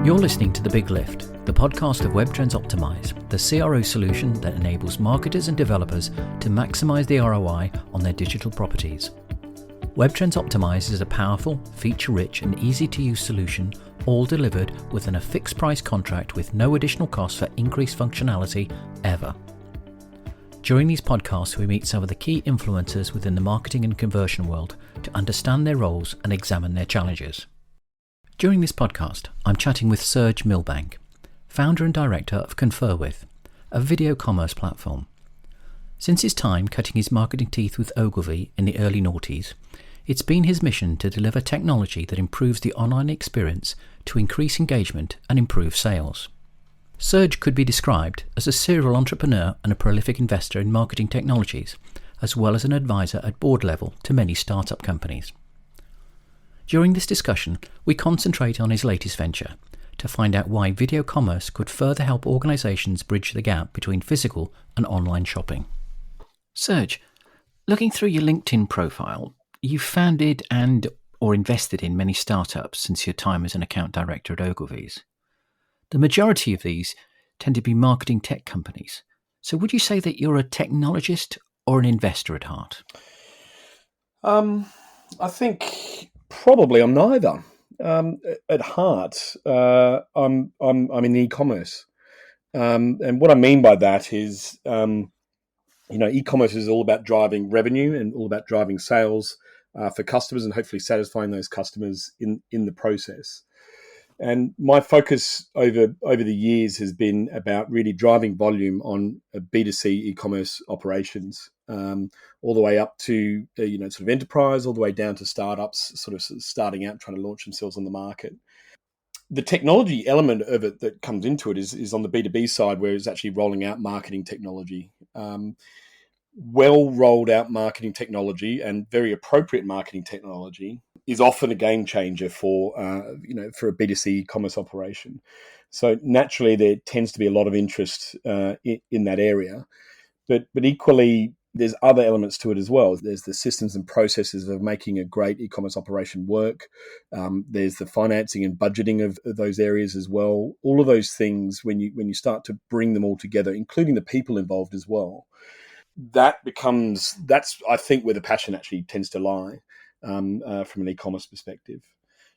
You're listening to The Big Lift, the podcast of Web Trends Optimize, the CRO solution that enables marketers and developers to maximize the ROI on their digital properties. Web Trends Optimize is a powerful, feature-rich and easy-to-use solution, all delivered within a fixed-price contract with no additional cost for increased functionality ever. During these podcasts, we meet some of the key influencers within the marketing and conversion world to understand their roles and examine their challenges. During this podcast, I'm chatting with Serge Milbank, founder and director of ConferWith, a video commerce platform. Since his time cutting his marketing teeth with Ogilvy in the early noughties, it's been his mission to deliver technology that improves the online experience to increase engagement and improve sales. Serge could be described as a serial entrepreneur and a prolific investor in marketing technologies, as well as an advisor at board level to many startup companies. During this discussion, we concentrate on his latest venture to find out why video commerce could further help organizations bridge the gap between physical and online shopping. Serge, looking through your LinkedIn profile, you've founded or invested in many startups since your time as an account director at Ogilvy's. The majority of these tend to be marketing tech companies. So would you say that you're a technologist or an investor at heart? I think probably I'm neither. At heart, I'm in e-commerce, and what I mean by that is, e-commerce is all about driving revenue and all about driving sales for customers, and hopefully satisfying those customers in the process. And my focus over the years has been about really driving volume on B2C e-commerce operations, all the way up to sort of enterprise, all the way down to startups, sort of starting out trying to launch themselves on the market. The technology element of it that comes into it is on the B2B side, where it's actually rolling out marketing technology. Well rolled out marketing technology and very appropriate marketing technology is often a game changer for a B2C e-commerce operation. So naturally, there tends to be a lot of interest in that area, but equally, there's other elements to it as well. There's the systems and processes of making a great e-commerce operation work. There's the financing and budgeting of those areas as well. All of those things, when you start to bring them all together, including the people involved as well, that's I think where the passion actually tends to lie from an e-commerce perspective.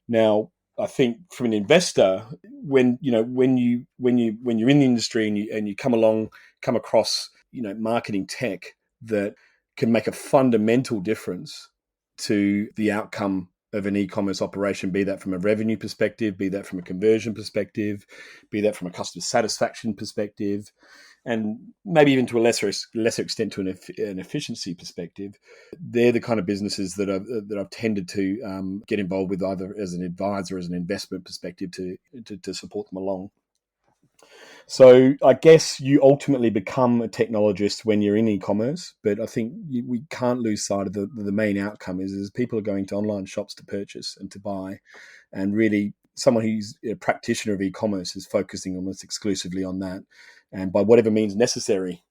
Now, I think from an investor, when you're in the industry and you come across marketing tech that can make a fundamental difference to the outcome of an e-commerce operation, be that from a revenue perspective, be that from a conversion perspective, be that from a customer satisfaction perspective, and maybe even to a lesser extent to an efficiency perspective, they're the kind of businesses that I've tended to get involved with, either as an advisor or as an investment perspective to support them along. So I guess you ultimately become a technologist when you're in e-commerce, but I think we can't lose sight of the main outcome is people are going to online shops to purchase and to buy, and really someone who's a practitioner of e-commerce is focusing almost exclusively on that, and by whatever means necessary,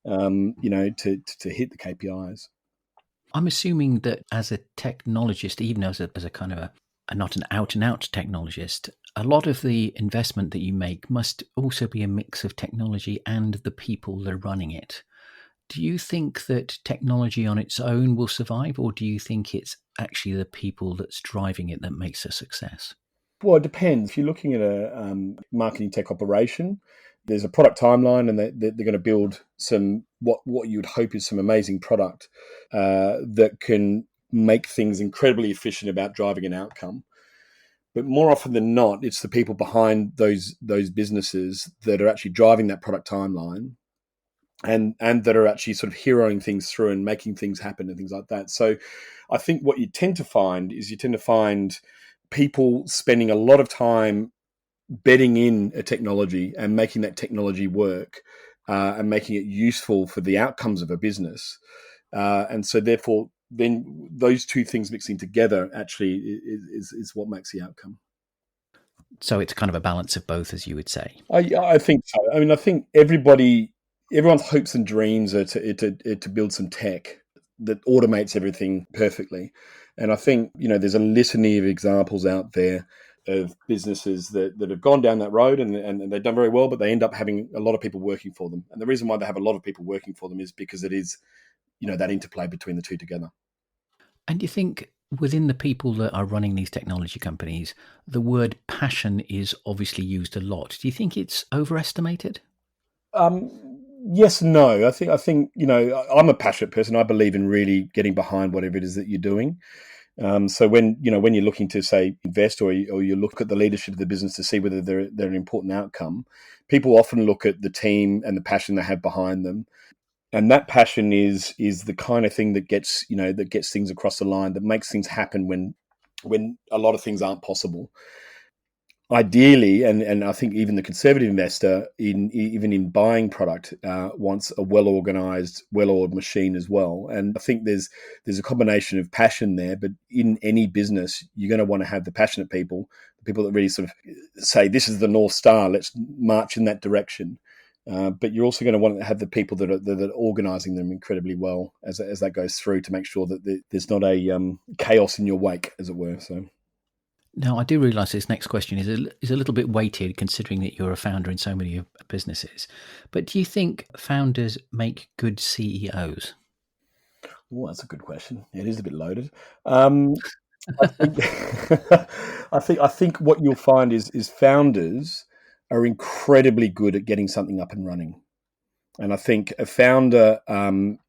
to hit the KPIs. I'm assuming that as a technologist, even as a kind of not an out-and-out technologist, a lot of the investment that you make must also be a mix of technology and the people that are running it. Do you think that technology on its own will survive, or do you think it's actually the people that's driving it that makes a success? Well, it depends. If you're looking at a marketing tech operation, there's a product timeline, and they're going to build some what you would hope is some amazing product that can make things incredibly efficient about driving an outcome. But more often than not, it's the people behind those businesses that are actually driving that product timeline, and that are actually sort of heroing things through and making things happen and things like that. So I think what you tend to find people spending a lot of time betting in a technology and making that technology work and making it useful for the outcomes of a business. And so therefore, then those two things mixing together actually is what makes the outcome. So it's kind of a balance of both, as you would say. I think so. I mean, I think everyone's hopes and dreams are to build some tech that automates everything perfectly. And I think, there's a litany of examples out there of businesses that have gone down that road and they've done very well, but they end up having a lot of people working for them. And the reason why they have a lot of people working for them is because it is, that interplay between the two together. And do you think within the people that are running these technology companies, the word passion is obviously used a lot. Do you think it's overestimated? Yes and no. I think I'm a passionate person. I believe in really getting behind whatever it is that you're doing. So when you're looking to say invest or you look at the leadership of the business to see whether they're an important outcome, people often look at the team and the passion they have behind them, and that passion is the kind of thing that gets things across the line, that makes things happen when a lot of things aren't possible. Ideally, and I think even the conservative investor, even in buying product, wants a well-organized, well-oiled machine as well. And I think there's a combination of passion there, but in any business, you're going to want to have the passionate people, the people that really sort of say, this is the North Star, let's march in that direction. But you're also going to want to have the people that are organizing them incredibly well as that goes through, to make sure that there's not a chaos in your wake, as it were. So. Now, I do realise this next question is a little bit weighted, considering that you're a founder in so many businesses. But do you think founders make good CEOs? Oh, that's a good question. It is a bit loaded. I think, I think what you'll find is founders are incredibly good at getting something up and running. And I think a founder,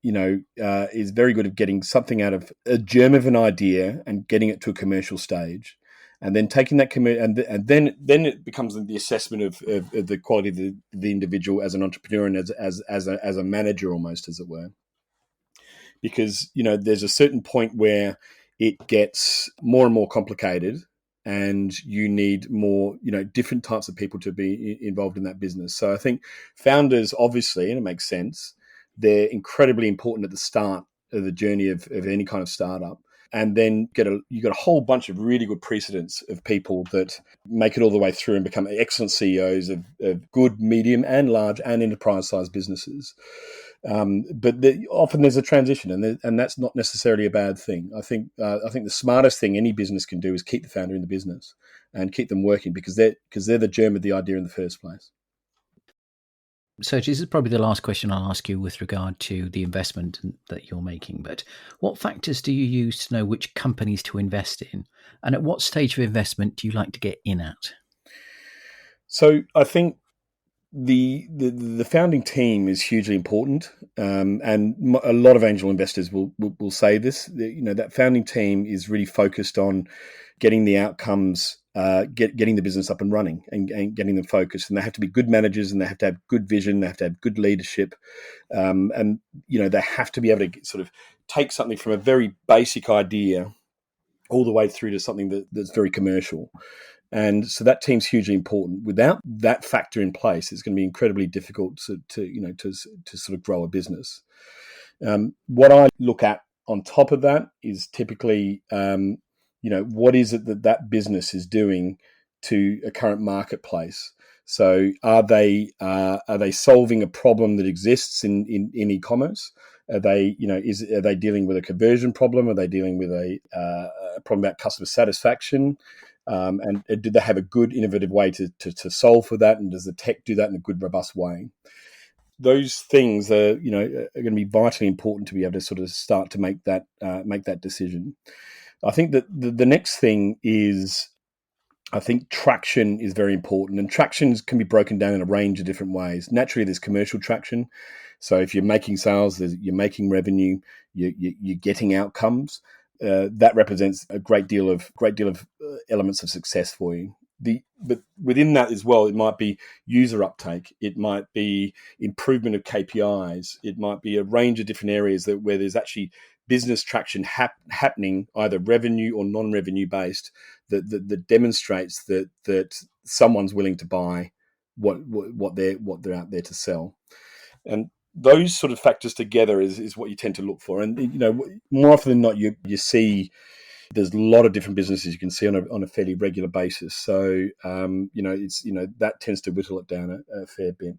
is very good at getting something out of a germ of an idea and getting it to a commercial stage, and then taking that and then it becomes the assessment of the quality of the individual as an entrepreneur and as a manager, almost, as it were. Because there's a certain point where it gets more and more complicated, and you need more, different types of people to be involved in that business. So I think founders, obviously, and it makes sense, they're incredibly important at the start of the journey of any kind of startup. And then you got a whole bunch of really good precedents of people that make it all the way through and become excellent CEOs of good, medium, and large and enterprise-sized businesses. But often there's a transition, and that's not necessarily a bad thing. I think the smartest thing any business can do is keep the founder in the business and keep them working, because they're the germ of the idea in the first place. So this is probably the last question I'll ask you with regard to the investment that you're making. But what factors do you use to know which companies to invest in? And at what stage of investment do you like to get in at? So I think the founding team is hugely important, and a lot of angel investors will say this. That founding team is really focused on getting the outcomes, getting the business up and running, and getting them focused. And they have to be good managers, and they have to have good vision. They have to have good leadership, and they have to be able to sort of take something from a very basic idea all the way through to something that's very commercial. And so that team's hugely important. Without that factor in place, it's going to be incredibly difficult to sort of grow a business. What I look at on top of that is typically, what is it that business is doing to a current marketplace? So are they solving a problem that exists in e-commerce? Are they dealing with a conversion problem? Are they dealing with a problem about customer satisfaction? And do they have a good, innovative way to solve for that? And does the tech do that in a good, robust way? Those things are going to be vitally important to be able to sort of start to make that decision. I think that the next thing is, I think traction is very important, and traction can be broken down in a range of different ways. Naturally, there's commercial traction. So if you're making sales, you're making revenue, you're getting outcomes. That represents a great deal of elements of success for you. But within that as well, it might be user uptake, it might be improvement of KPIs, it might be a range of different areas where there's actually business traction happening, either revenue or non-revenue based, that demonstrates that someone's willing to buy what they're out there to sell. And those sort of factors together is what you tend to look for. And more often than not, you see there's a lot of different businesses you can see on a fairly regular basis. So that tends to whittle it down a fair bit.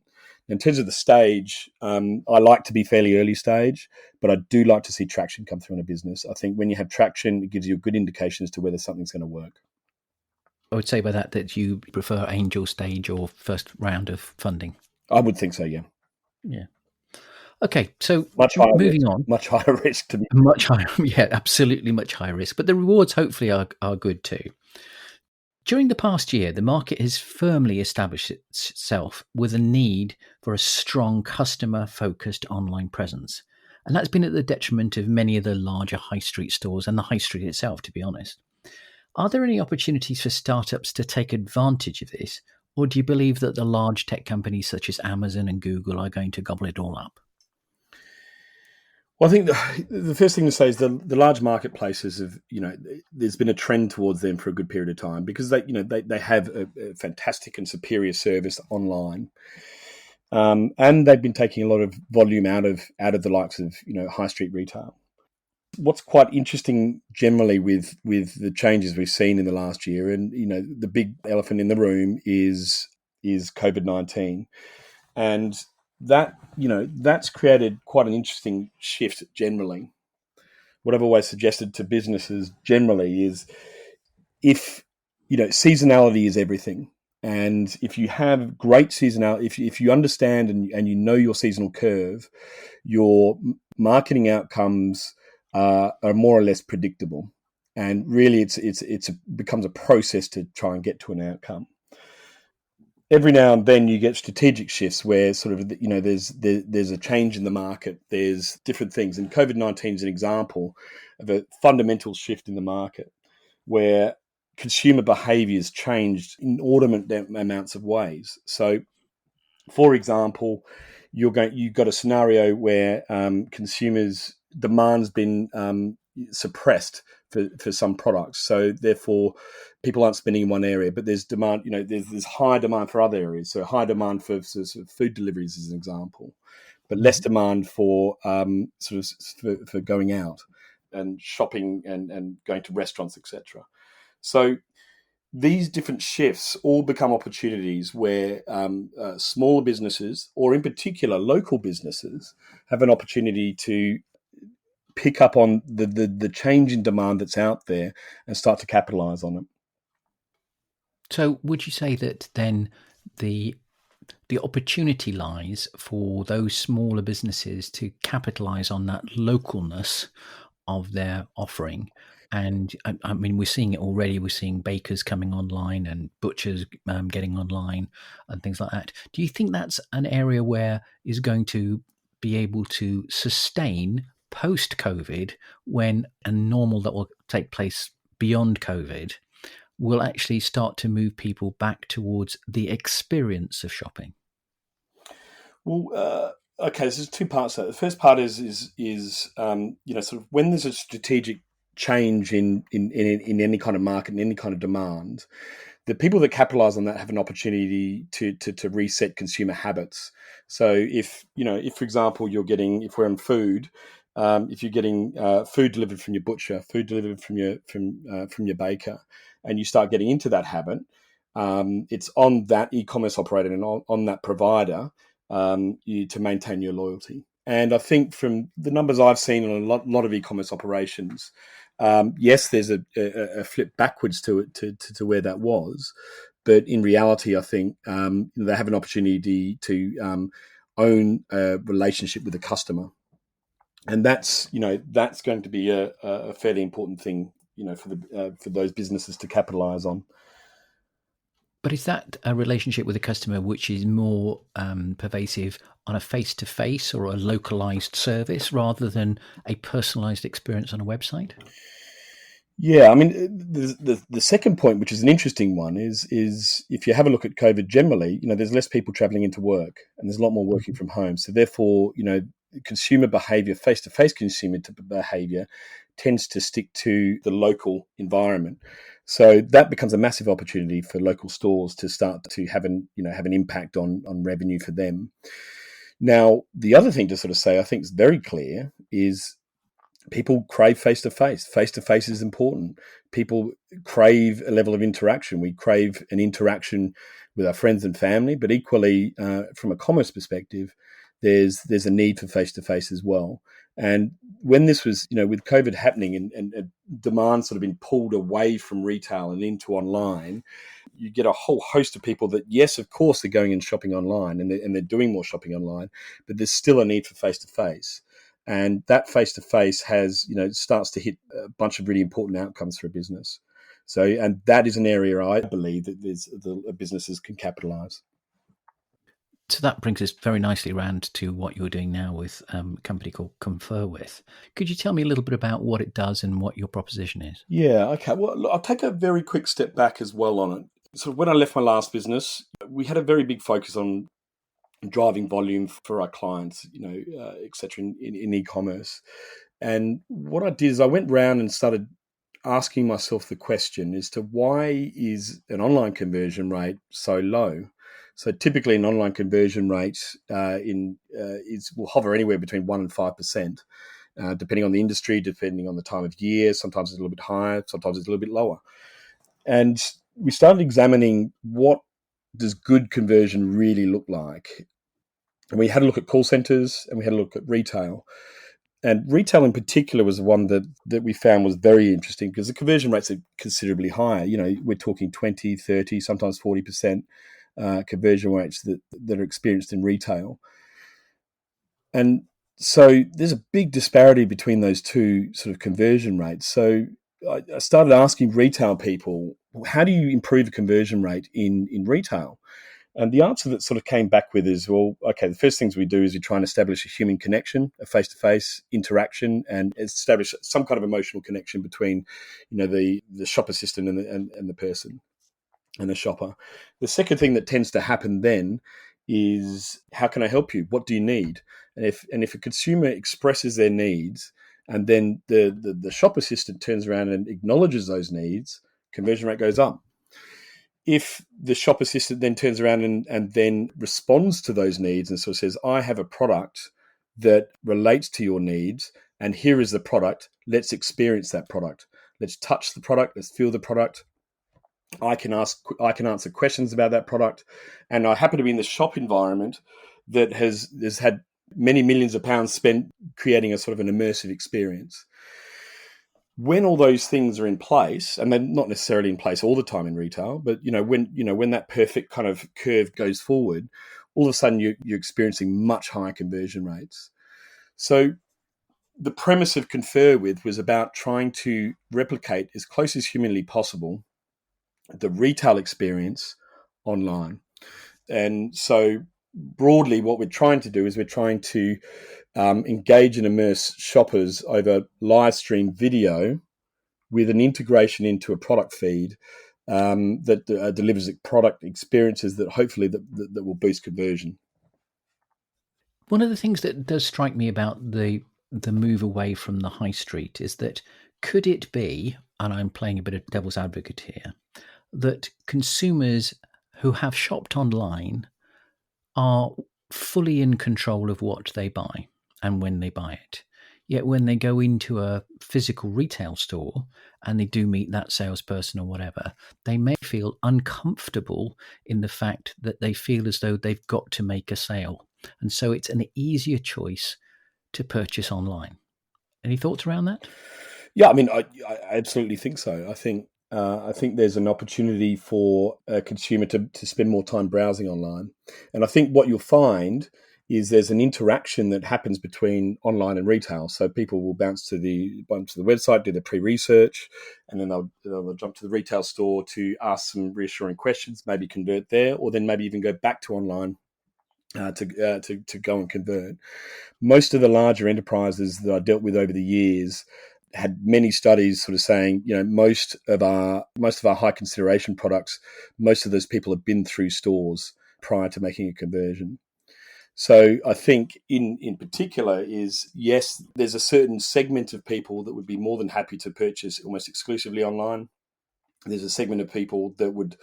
In terms of the stage, I like to be fairly early stage, but I do like to see traction come through in a business. I think when you have traction, it gives you a good indication as to whether something's going to work. I would say by that you prefer angel stage or first round of funding. I would think so, yeah. Yeah. Okay, so Much higher moving risk. on. Much higher risk to be. Much higher, yeah, absolutely much higher risk. But the rewards hopefully are good too. During the past year, the market has firmly established itself with a need for a strong customer-focused online presence. And that's been at the detriment of many of the larger high street stores and the high street itself, to be honest. Are there any opportunities for startups to take advantage of this? Or do you believe that the large tech companies such as Amazon and Google are going to gobble it all up? Well, I think the first thing to say is the large marketplaces have, there's been a trend towards them for a good period of time because they have a fantastic and superior service online, and they've been taking a lot of volume out of the likes of high street retail. What's quite interesting generally with the changes we've seen in the last year, and the big elephant in the room is COVID-19, and that's created quite an interesting shift generally. What I've always suggested to businesses generally is if seasonality is everything, and if you have great seasonality, if you understand and you know your seasonal curve, your marketing outcomes are more or less predictable, and really it becomes a process to try and get to an outcome. Every now and then you get strategic shifts where sort of there's a change in the market, there's different things, and COVID-19 is an example of a fundamental shift in the market where consumer behaviours changed in inordinate amounts of ways. So, for example, you've got a scenario where consumers' demand's been suppressed for some products, so therefore people aren't spending in one area, but there's demand. There's high demand for other areas. So high demand for sort of food deliveries, as an example, but less demand for for going out and shopping and going to restaurants, etc. So these different shifts all become opportunities where smaller businesses, or in particular local businesses, have an opportunity to pick up on the change in demand that's out there and start to capitalize on it. So would you say that then the opportunity lies for those smaller businesses to capitalize on that localness of their offering? And I mean, we're seeing it already. We're seeing bakers coming online and butchers getting online and things like that. Do you think that's an area where is going to be able to sustain post-COVID, when a normal that will take place beyond COVID will actually start to move people back towards the experience of shopping? Well, okay, so there's two parts to that. The first part is sort of when there's a strategic change in any kind of market, in any kind of demand, the people that capitalize on that have an opportunity to reset consumer habits. So if for example if we're on food, if you're getting food delivered from your butcher, food delivered from your baker, and you start getting into that habit, it's on that e-commerce operator and on that provider to maintain your loyalty. And I think from the numbers I've seen on a lot of e-commerce operations, yes, there's a flip backwards to where that was, but in reality, I think they have an opportunity to own a relationship with the customer, and that's going to be a fairly important thing, for those businesses to capitalize on. But is that a relationship with a customer which is more pervasive on a face-to-face or a localized service rather than a personalized experience on a website? Yeah, I mean, the second point, which is an interesting one, is if you have a look at COVID generally, there's less people traveling into work and there's a lot more working from home. So therefore, consumer behavior, face-to-face consumer behavior tends to stick to the local environment. So that becomes a massive opportunity for local stores to start to have an impact on revenue for them. Now, the other thing to sort of say, I think is very clear, is people crave face-to-face. Face-to-face is important. People crave a level of interaction. We crave an interaction with our friends and family, but equally, from a commerce perspective, there's a need for face-to-face as well. And when this was, with COVID happening and demand sort of been pulled away from retail and into online, you get a whole host of people that, yes, of course, they're going and shopping online and they're doing more shopping online, but there's still a need for face-to-face. And that face-to-face has, starts to hit a bunch of really important outcomes for a business. So, and that is an area I believe that the businesses can capitalize. So that brings us very nicely around to what you're doing now with a company called Confer With. Could you tell me a little bit about what it does and what your proposition is? Yeah, okay. Well, look, I'll take a very quick step back as well on it. So when I left my last business, we had a very big focus on driving volume for our clients, et cetera, in e-commerce. And what I did is I went round and started asking myself the question as to why is an online conversion rate so low? So typically, an online conversion rate will hover anywhere between 1% and 5%, depending on the industry, depending on the time of year. Sometimes it's a little bit higher, sometimes it's a little bit lower. And we started examining what does good conversion really look like. And we had a look at call centers and we had a look at retail. And retail in particular was the one that we found was very interesting because the conversion rates are considerably higher. We're talking 20, 30, sometimes 40% conversion rates that are experienced in retail. And so there's a big disparity between those two sort of conversion rates. So I started asking retail people, how do you improve a conversion rate in retail? And the answer that sort of came back with is, well, okay, the first things we do is we try and establish a human connection, a face-to-face interaction, and establish some kind of emotional connection between, the shop assistant and the person and the shopper. The second thing that tends to happen then is, how can I help you? What do you need? And if a consumer expresses their needs, and then the shop assistant turns around and acknowledges those needs, conversion rate goes up. If the shop assistant then turns around and then responds to those needs and sort of says, I have a product that relates to your needs, and here is the product, let's experience that product. Let's touch the product, let's feel the product. I can answer questions about that product. And I happen to be in the shop environment that has had many millions of pounds spent creating a sort of an immersive experience. When all those things are in place, and they're not necessarily in place all the time in retail, but when that perfect kind of curve goes forward, all of a sudden you're experiencing much higher conversion rates. So the premise of Confer With was about trying to replicate as close as humanly possible the retail experience online. And so broadly, what we're trying to do is we're trying to engage and immerse shoppers over live stream video with an integration into a product feed that delivers product experiences that hopefully that will boost conversion. One of the things that does strike me about the move away from the high street is that, could it be, and I'm playing a bit of devil's advocate here, that consumers who have shopped online are fully in control of what they buy and when they buy it. Yet when they go into a physical retail store and they do meet that salesperson or whatever, they may feel uncomfortable in the fact that they feel as though they've got to make a sale. And so it's an easier choice to purchase online. Any thoughts around that? Yeah, I mean, I absolutely think so. I think there's an opportunity for a consumer to spend more time browsing online. And I think what you'll find is there's an interaction that happens between online and retail. So people will bounce to the website, do their pre-research, and then they'll jump to the retail store to ask some reassuring questions, maybe convert there, or then maybe even go back to online to go and convert. Most of the larger enterprises that I dealt with over the years had many studies sort of saying, most of our high consideration products, most of those people have been through stores prior to making a conversion. So I think in particular is, yes, there's a certain segment of people that would be more than happy to purchase almost exclusively online. There's a segment of people that would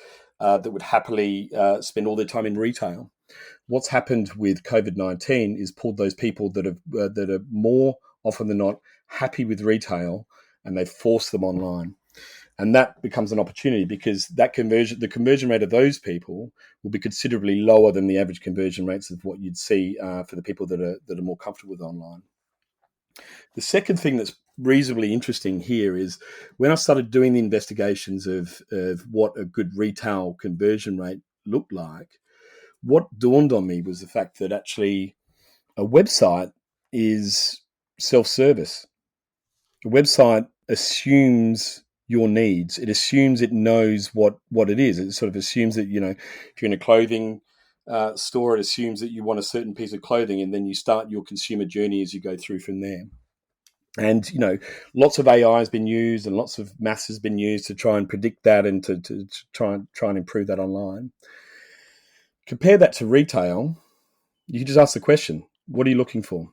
happily spend all their time in retail. What's happened with COVID-19 is pulled those people that are more often than not happy with retail, and they've forced them online. And that becomes an opportunity because the conversion rate of those people will be considerably lower than the average conversion rates of what you'd see for the people that are more comfortable with online. The second thing that's reasonably interesting here is when I started doing the investigations of what a good retail conversion rate looked like, what dawned on me was the fact that actually a website is self-service. A website assumes your needs. It assumes it knows what it is. It sort of assumes that, if you're in a clothing store, it assumes that you want a certain piece of clothing, and then you start your consumer journey as you go through from there. And, lots of AI has been used and lots of maths has been used to try and predict that and to try and improve that online. Compare that to retail. You can just ask the question, what are you looking for?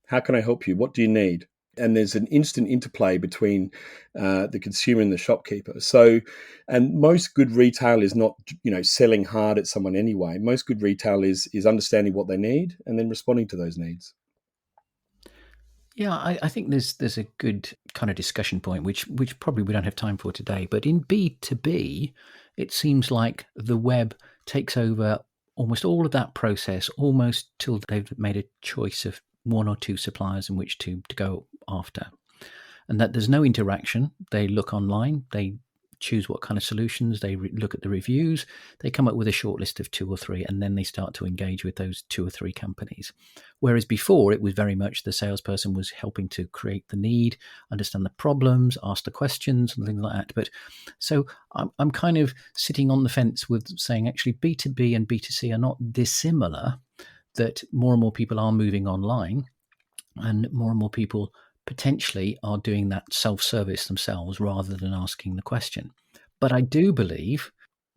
How can I help you? What do you need? And there's an instant interplay between the consumer and the shopkeeper. So, and most good retail is not, selling hard at someone anyway. Most good retail is understanding what they need and then responding to those needs. Yeah, I think there's a good kind of discussion point, which probably we don't have time for today. But in B2B, it seems like the web takes over almost all of that process, almost till they've made a choice of one or two suppliers in which to go after. And that there's no interaction. They look online, they choose what kind of solutions, they look at the reviews, they come up with a short list of two or three, and then they start to engage with those two or three companies. Whereas before, it was very much the salesperson was helping to create the need, understand the problems, ask the questions, and things like that. But so I'm kind of sitting on the fence with saying actually B2B and B2C are not dissimilar, that more and more people are moving online and more people potentially are doing that self-service themselves rather than asking the question. But I do believe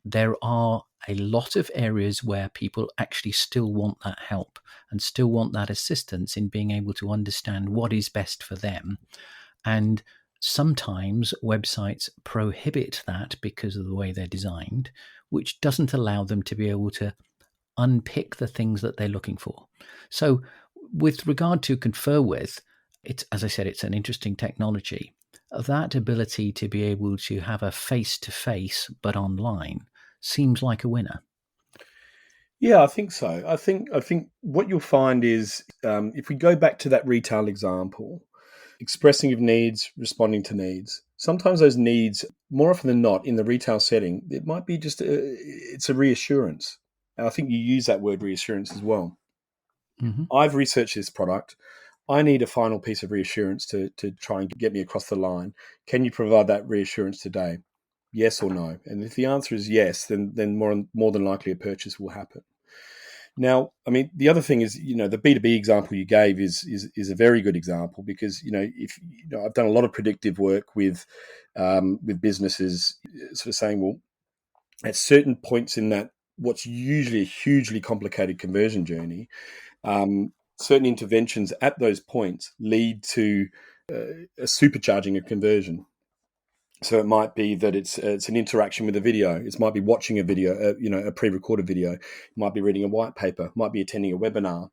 there are a lot of areas where people actually still want that help and still want that assistance in being able to understand what is best for them. And sometimes websites prohibit that because of the way they're designed, which doesn't allow them to be able to unpick the things that they're looking for. So with regard to Confer With, it's, as I said, it's an interesting technology. That ability to be able to have a face-to-face but online seems like a winner. Yeah, I think so. I think what you'll find is if we go back to that retail example, expressing of needs, responding to needs. Sometimes those needs, more often than not, in the retail setting, it might be just it's a reassurance. And I think you use that word reassurance as well. Mm-hmm. I've researched this product. I need a final piece of reassurance to try and get me across the line. Can you provide that reassurance today? Yes or no? And if the answer is yes, then more than likely a purchase will happen. Now, I mean, the other thing is, the B2B example you gave is a very good example because, if I've done a lot of predictive work with businesses, sort of saying, well, at certain points in that what's usually a hugely complicated conversion journey, certain interventions at those points lead to a supercharging of conversion. So it might be that it's an interaction with a video. It might be watching a video, a pre-recorded video. It might be reading a white paper. It might be attending a webinar.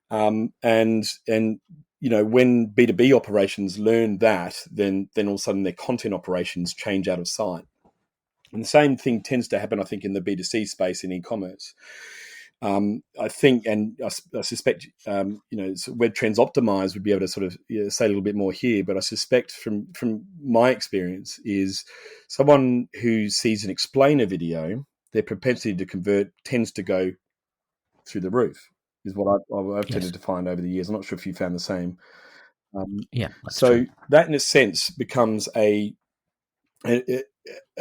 And when B2B operations learn that, then all of a sudden their content operations change out of sight. And the same thing tends to happen, I think, in the B2C space in e-commerce. I think, and I suspect, Web Trends Optimize would be able to sort of say a little bit more here. But I suspect from my experience is someone who sees an explainer video, their propensity to convert tends to go through the roof. Is what I've tended to find over the years. I'm not sure if you found the same. Yeah, that's so true. that, in a sense, becomes an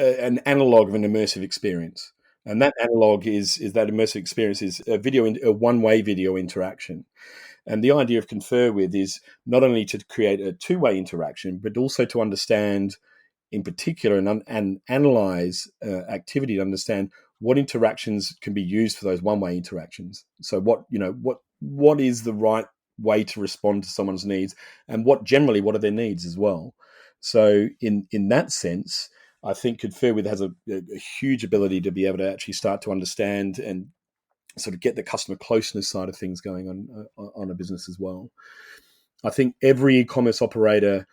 analog of an immersive experience. And that analog is that immersive experience is a one-way video interaction. And the idea of Confer With is not only to create a two-way interaction, but also to understand in particular and analyze activity to understand what interactions can be used for those one-way interactions. So what is the right way to respond to someone's needs, and what are their needs as well. So in that sense, I think Confer With has a huge ability to be able to actually start to understand and sort of get the customer closeness side of things going on a business as well. I think every e-commerce operator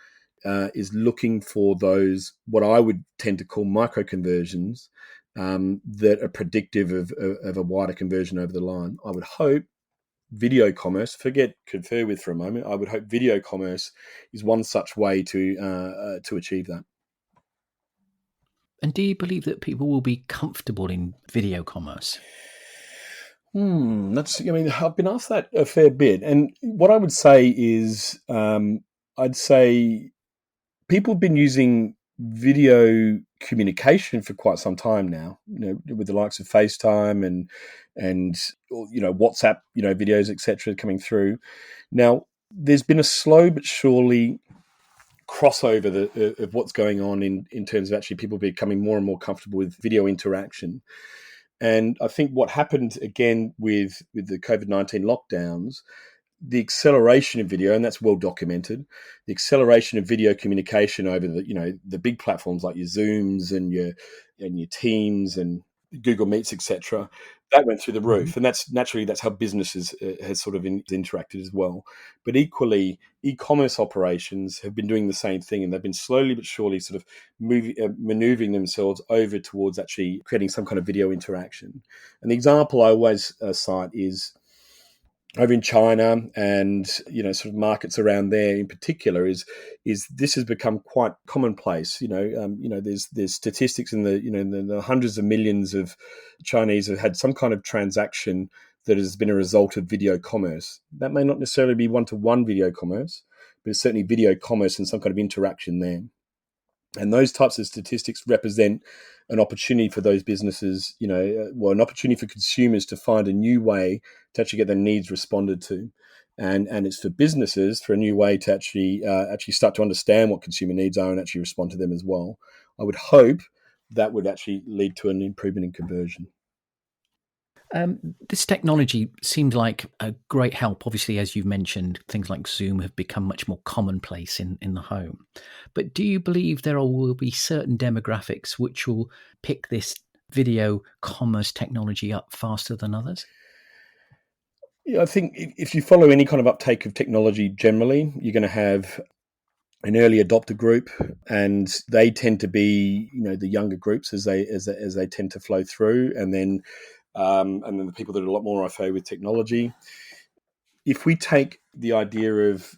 is looking for those, what I would tend to call micro conversions that are predictive of a wider conversion over the line. I would hope video commerce, forget confer with for a moment, I would hope video commerce is one such way to achieve that. And do you believe that people will be comfortable in video commerce? I've been asked that a fair bit. And what I would say is, I'd say people have been using video communication for quite some time now, with the likes of FaceTime and WhatsApp, videos, etc., coming through. Now, there's been a slow but surely crossover of what's going on in terms of actually people becoming more and more comfortable with video interaction. And I think what happened again with the COVID-19 lockdowns, the acceleration of video, and that's well documented, the acceleration of video communication over the big platforms like your Zooms and your Teams and Google Meets, etc., that went through the roof. And that's how businesses has sort of interacted as well. But equally, e-commerce operations have been doing the same thing, and they've been slowly but surely sort of maneuvering themselves over towards actually creating some kind of video interaction. And the example I always cite is over in China and sort of markets around there in particular is this has become quite commonplace. There's statistics in the hundreds of millions of Chinese have had some kind of transaction that has been a result of video commerce. That may not necessarily be one-to-one video commerce, but it's certainly video commerce and some kind of interaction there. And those types of statistics represent an opportunity for those businesses, an opportunity for consumers to find a new way to actually get their needs responded to. And it's for businesses for a new way to actually start to understand what consumer needs are and actually respond to them as well. I would hope that would actually lead to an improvement in conversion. This technology seems like a great help. Obviously, as you've mentioned, things like Zoom have become much more commonplace in the home. But do you believe there will be certain demographics which will pick this video commerce technology up faster than others? Yeah, I think if you follow any kind of uptake of technology generally, you're going to have an early adopter group, and they tend to be the younger groups as they tend to flow through, and then the people that are a lot more au fait with technology. If we take the idea of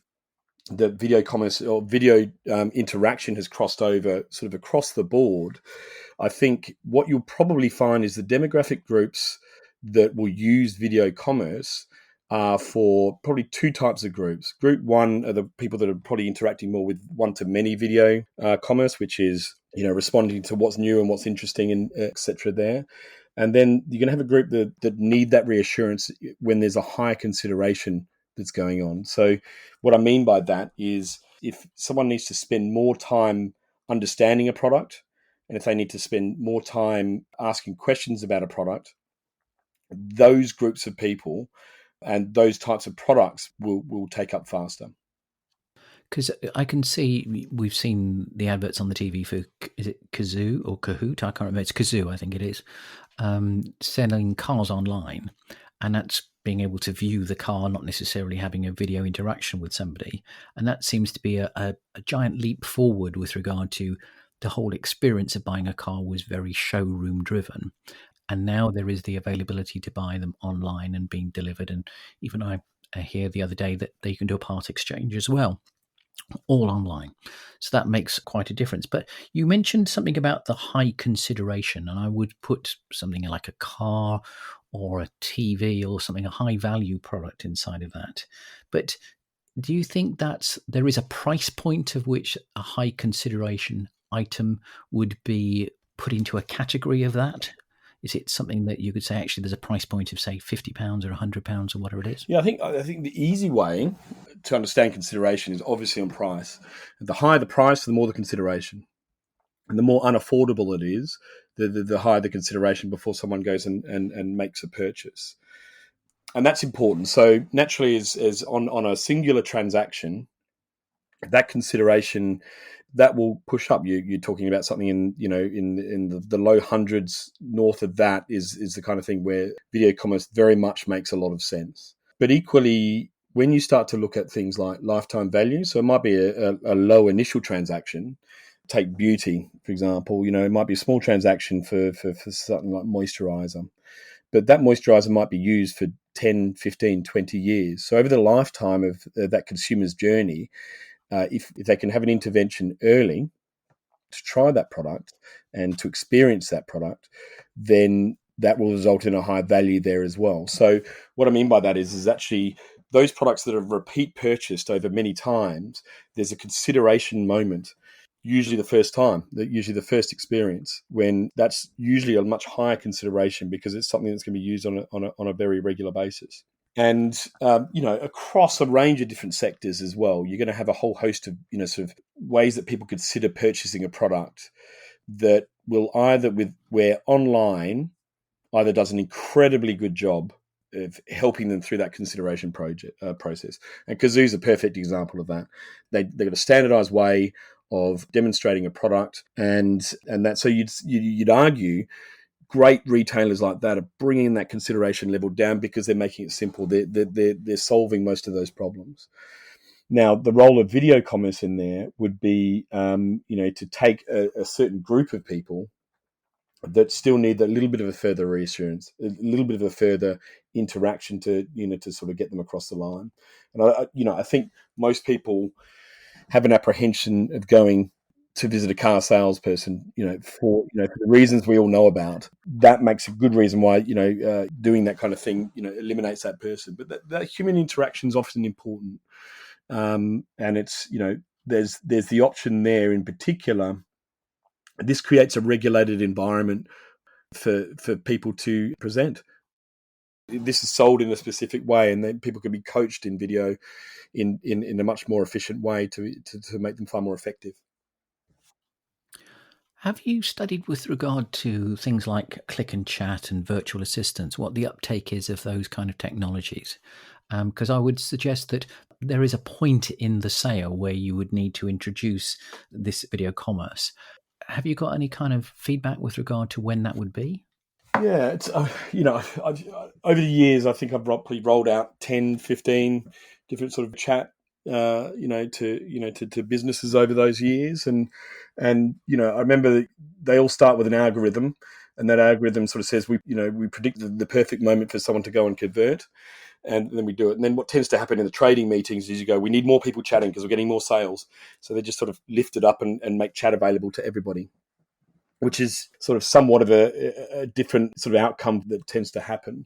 the video commerce or video interaction has crossed over sort of across the board, I think what you'll probably find is the demographic groups that will use video commerce are for probably two types of groups. Group one are the people that are probably interacting more with one-to-many video commerce, which is responding to what's new and what's interesting and etc. there. And then you're going to have a group that need that reassurance when there's a higher consideration that's going on. So what I mean by that is if someone needs to spend more time understanding a product, and if they need to spend more time asking questions about a product, those groups of people and those types of products will take up faster. Because I can see, we've seen the adverts on the TV for, is it Kazoo or Kahoot? I can't remember. It's Kazoo, I think it is, selling cars online. And that's being able to view the car, not necessarily having a video interaction with somebody. And that seems to be a giant leap forward with regard to the whole experience of buying a car was very showroom driven. And now there is the availability to buy them online and being delivered. And even I hear the other day that they can do a part exchange as well, all online. So that makes quite a difference. But you mentioned something about the high consideration, and I would put something like a car or a TV or something, a high value product inside of that. But do you think that there is a price point of which a high consideration item would be put into a category of that? Is it something that you could say, actually, there's a price point of, say, £50 or £100 or whatever it is? Yeah, I think the easy way to understand consideration is obviously on price. The higher the price, the more the consideration. And the more unaffordable it is, the higher the consideration before someone goes and makes a purchase. And that's important. So naturally, as on a singular transaction, that consideration that will push up. You're talking about something in the low hundreds. North of that is the kind of thing where video commerce very much makes a lot of sense. But equally, when you start to look at things like lifetime value, so it might be a low initial transaction. Take beauty, for example. It might be a small transaction for something like moisturizer, but that moisturizer might be used for 10, 15, 20 years. So over the lifetime of that consumer's journey, if they can have an intervention early to try that product and to experience that product, then that will result in a high value there as well. So what I mean by that is actually those products that are repeat purchased over many times, there's a consideration moment, usually the first time, usually the first experience, when that's usually a much higher consideration because it's something that's going to be used on a very regular basis. And across a range of different sectors as well, you're going to have a whole host of sort of ways that people consider purchasing a product that will where online either does an incredibly good job of helping them through that consideration process. And Kazoo's a perfect example of that. They've got a standardized way of demonstrating a product, and that. So you'd argue great retailers like that are bringing that consideration level down because they're making it simple. They're solving most of those problems. Now, the role of video commerce in there would be, to take a certain group of people that still need a little bit of a further reassurance, a little bit of a further interaction to sort of get them across the line. And I think most people have an apprehension of going to visit a car salesperson, for the reasons we all know about. That makes a good reason why, doing that kind of thing, eliminates that person. But that human interaction is often important. And it's, there's the option there in particular. This creates a regulated environment for people to present. This is sold in a specific way, and then people can be coached in video in a much more efficient way to make them far more effective. Have you studied with regard to things like click and chat and virtual assistants, what the uptake is of those kind of technologies? Because I would suggest that there is a point in the sale where you would need to introduce this video commerce. Have you got any kind of feedback with regard to when that would be? Yeah, it's over the years, I think I've probably rolled out 10, 15 different sort of chat, to businesses over those years, and I remember they all start with an algorithm, and that algorithm sort of says we predict the perfect moment for someone to go and convert, and then we do it. And then what tends to happen in the trading meetings is you go, we need more people chatting because we're getting more sales, so they just sort of lift it up and make chat available to everybody, which is sort of somewhat of a different sort of outcome that tends to happen.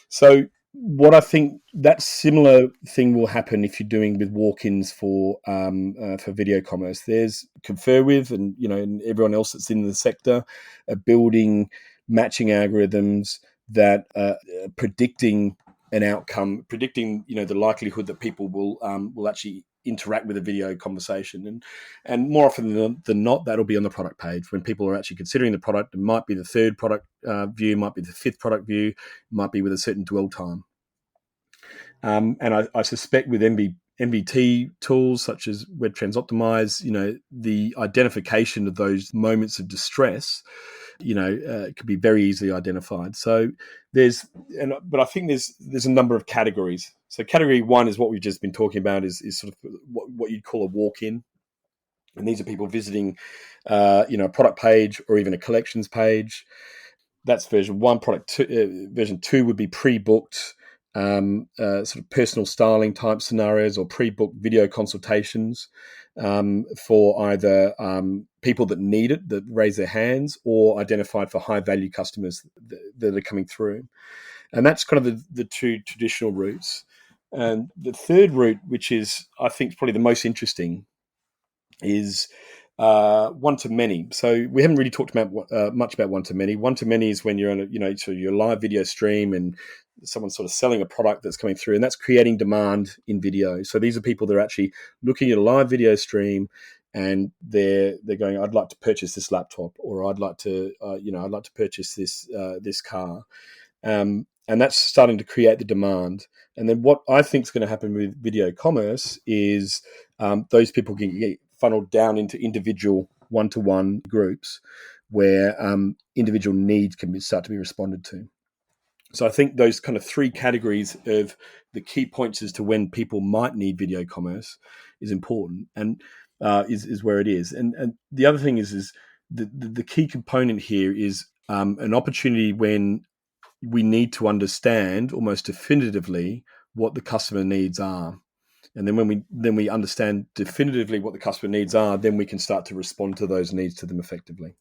So what I think that similar thing will happen if you're doing with walk-ins for video commerce. There's Confer with and everyone else that's in the sector are building matching algorithms that are predicting an outcome, predicting the likelihood that people will actually interact with a video conversation, and more often than not, that'll be on the product page when people are actually considering the product. It might be the third product view, might be the fifth product view, might be with a certain dwell time. And I suspect with MBT tools such as Web Trends Optimize, the identification of those moments of distress, could be very easily identified. So but I think there's a number of categories. So category one is what we've just been talking about, is sort of what you'd call a walk-in. And these are people visiting, a product page or even a collections page. That's version one. Version two would be pre-booked, sort of personal styling type scenarios or pre-booked video consultations for either people that need it, that raise their hands, or identified for high-value customers that are coming through. And that's kind of the two traditional routes. And the third route, which is, I think, probably the most interesting, is one-to-many. So we haven't really talked about much about one-to-many. One-to-many is when you're on your live video stream and someone's sort of selling a product that's coming through, and that's creating demand in video. So these are people that are actually looking at a live video stream, and they're going, I'd like to purchase this laptop, or I'd like to purchase this car. And that's starting to create the demand. And then what I think is going to happen with video commerce is those people can get funneled down into individual one-to-one groups where individual needs can start to be responded to. So I think those kind of three categories of the key points as to when people might need video commerce is important, and is where it is. And the other thing is the key component here is an opportunity when we need to understand almost definitively what the customer needs are. And then when we understand definitively what the customer needs are, then we can start to respond to those needs to them effectively.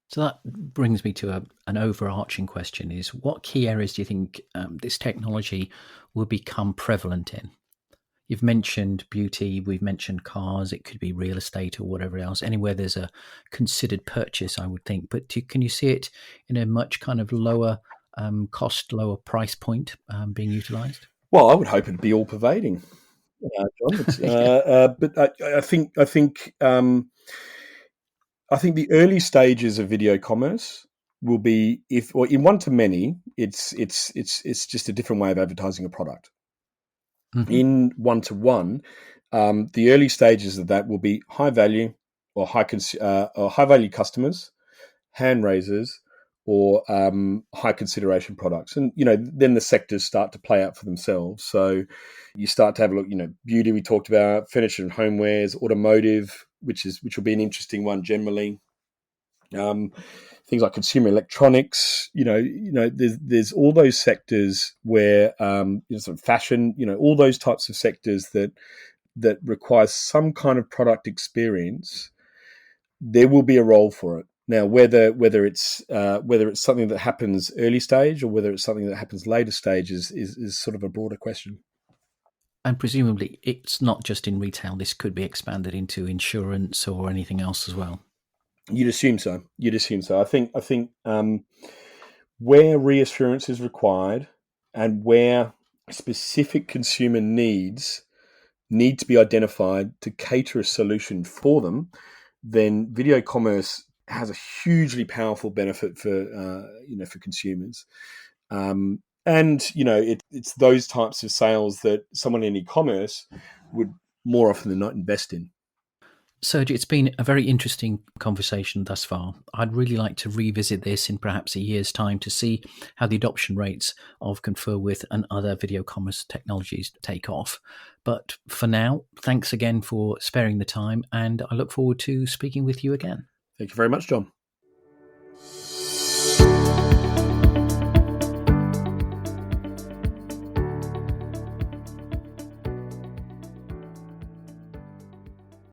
So that brings me to an overarching question: is what key areas do you think this technology will become prevalent in? You've mentioned beauty, we've mentioned cars, it could be real estate or whatever else. Anywhere there's a considered purchase, I would think. But can you see it in a much kind of lower cost, lower price point being utilised? Well, I would hope it'd be all pervading, John. Yeah. But I think the early stages of video commerce will be in one to many, it's just a different way of advertising a product. Mm-hmm. In one to one, the early stages of that will be high value or high value customers, hand raisers, or high consideration products, and then the sectors start to play out for themselves. So you start to have a look. Beauty we talked about, furniture and homewares, automotive, which will be an interesting one generally. Things like consumer electronics, there's all those sectors where, sort of fashion, all those types of sectors that require some kind of product experience. There will be a role for it. Now, whether it's something that happens early stage or whether it's something that happens later stage is sort of a broader question. And presumably, it's not just in retail. This could be expanded into insurance or anything else as well. You'd assume so. I think where reassurance is required and where specific consumer needs need to be identified to cater a solution for them, then video commerce has a hugely powerful benefit for consumers. And it's those types of sales that someone in e-commerce would more often than not invest in. Serge, it's been a very interesting conversation thus far. I'd really like to revisit this in perhaps a year's time to see how the adoption rates of Confer With and other video commerce technologies take off. But for now, thanks again for sparing the time, and I look forward to speaking with you again. Thank you very much, John.